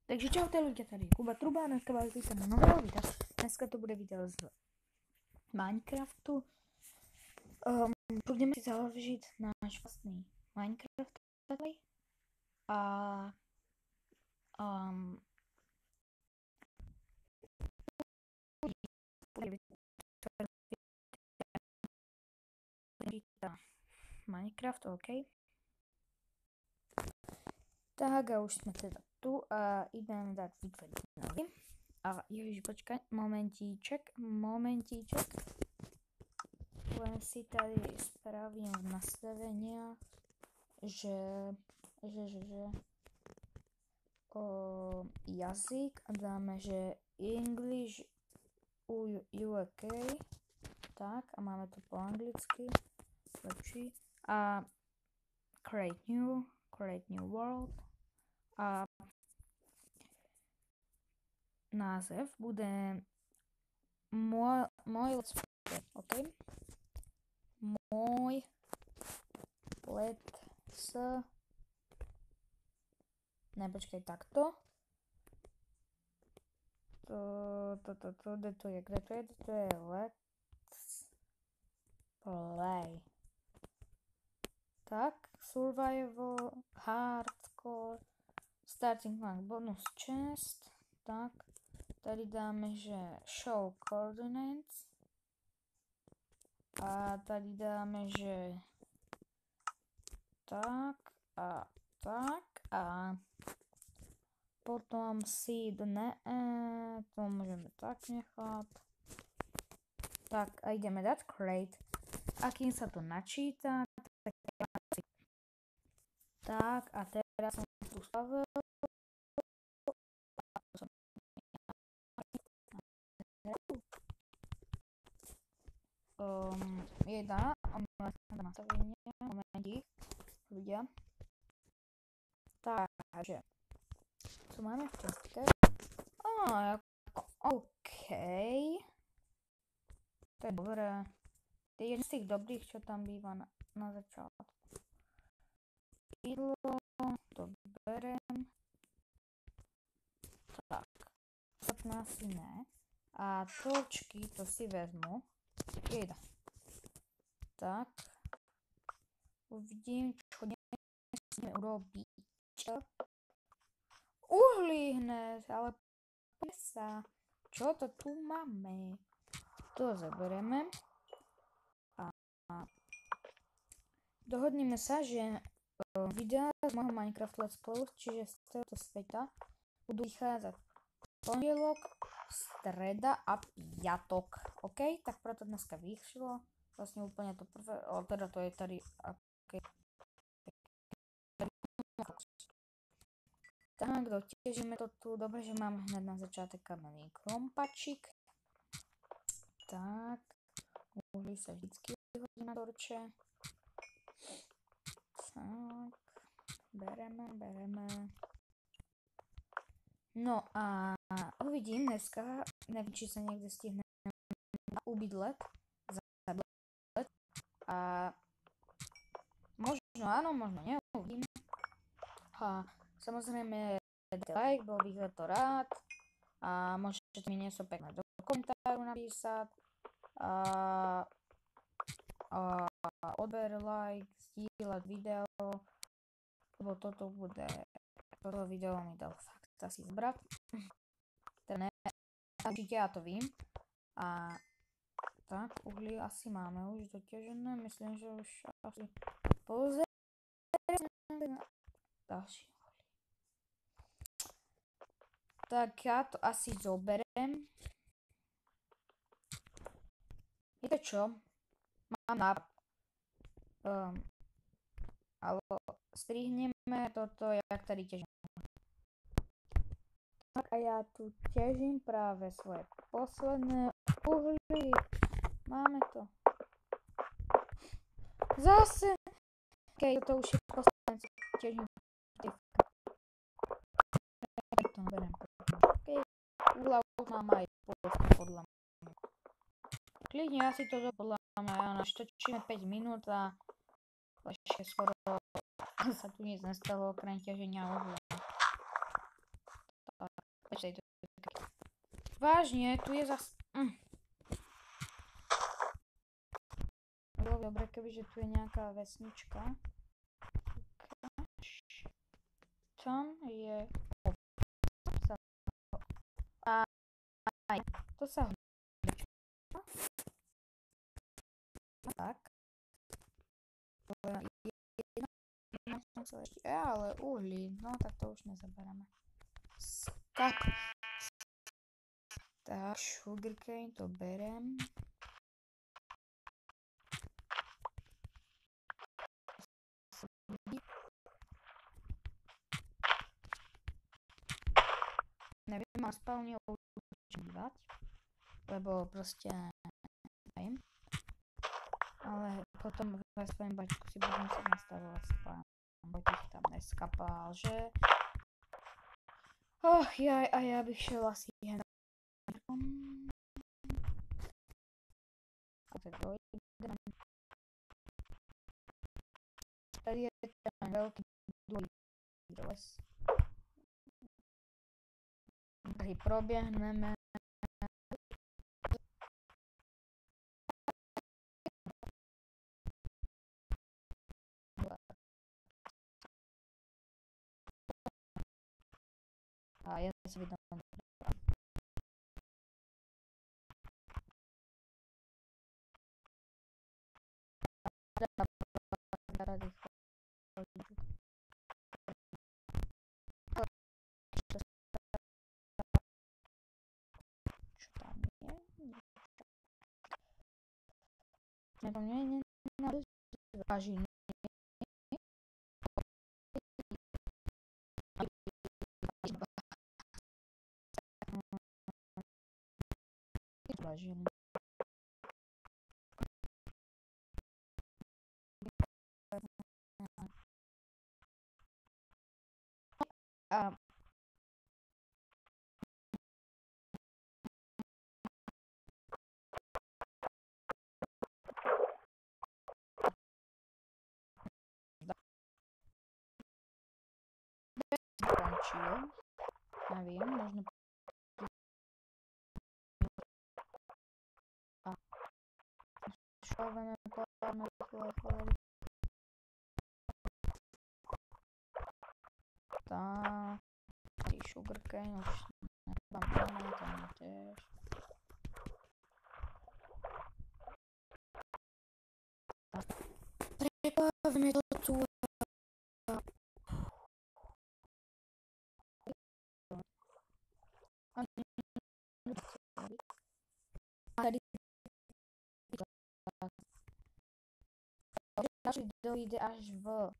Takže čaute ľudia, tady je Kuba Truba, dneska vás vítam na nového videa. Dneska to bude video z Minecraftu. Budeme si založit náš vlastný Minecraft tady. A Minecraft, OK. Tak a už jsme teda tu a ideme dať vytvoriť nový. A ježiš, počkaj, momentíček. Len si tady spravím v nastaveniach, že jazyk a dáme, že English UK, tak a máme to po anglicky, lepší. A create new world. A název bude môj let's play, OK? Môj let's... Ne, počkej, takto. Kde to je? To je let's play. Tak, survival, hardcore, starting rank, bonus chest, tak, tady dáme, že show coordinates a tady dáme, že tak a potom seed ne, to můžeme tak nechat, tak a ideme dať create a kým sa to načíta, tak a teraz som tu stavil. Jedna, nastavenie, momentík, ľudia. Takže, co máme v čestke? OK. To je dobré. To je jeden z tých dobrých, čo tam býva na začiatku. Jídlo, to berem. Tak, ostatné asi ne. A točky, to si vezmu. Jeda. Tak. Uvidím, čo nesmie urobiť. Uhlí hned, ale sa. Čo to tu máme? To zaberieme. A dohodneme sa, že videá z môjho Minecraft Let's Play, čiže z tohto sveta, budú vychádzať pondelok, streda a piatok. OK? Tak preto dneska vyšlo. Vlastne úplne to prvé, teda to je tady. OK. Tak, doťažíme to tu. Dobre, že mám hneď na začiatek kamenný krompačík. Tak. Uhlí sa vždycky hodí na torče. Tak. Bereme. No a uvidím dneska, neviem, či sa niekde stihne ubiť led, zabiť led a možno áno, možno nie, uvidím. A samozrejme dajte like, bol bych za to rád a môžete mi niečo pekné do komentáru napísať a odber, like, sdieľať video, lebo toto video mi dal fakt asi zbrať. Teda ne, určite ja to vím. A tak, uhlie asi máme už doťažené, myslím, že už asi pozrieme ďalší uhlie. Tak ja to asi zoberiem. Viete čo? Mám nápad. Ale strihneme toto, jak tady ťažím. Tak a ja tu ťažím práve svoje posledné uhlie. Máme to. Zase. OK, toto už je posledné, co ťažím. To beriem. OK, uhla už mám aj podľa mňa. Klidne, ja si to podľa mňa, áno, točíme 5 minút a ešte skoro sa tu nic nestalo okrem ťaženia uhlia. Vážne, tu je zas... Bolo dobre, kebyže tu je nejaká vesnička. Tam je... Aj, to sa hodí. Tak. Ale uhlí, no tak to už nezaberáme. Skap. Tak, sugarcane to berem. Neviem, mám spálne užívať, lebo proste neviem. Ale potom ve svojom bačku si budem musieť nastavovať spán. Vojtech tam neskapal, že? Och, jaj, a ja bych šel asi jen. Tady je ten veľký dôležitý les. Tady proběhneme. A ja sa vydám. Čo tam je? Nebo nie, vážim. Vážim. A skončil. Neviem, možno a šoveme plávame chlery. Tak, sugarcane už nebáme, tam tiež. Preplávame to tu. Tady dojde až v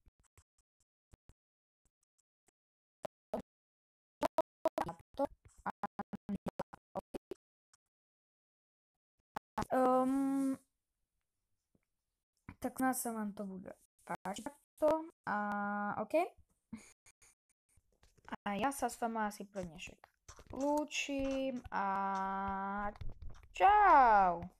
tak nás sa vám to bude páčiť takto a OK. A ja sa s vama asi pre dnešek lúčim a čau!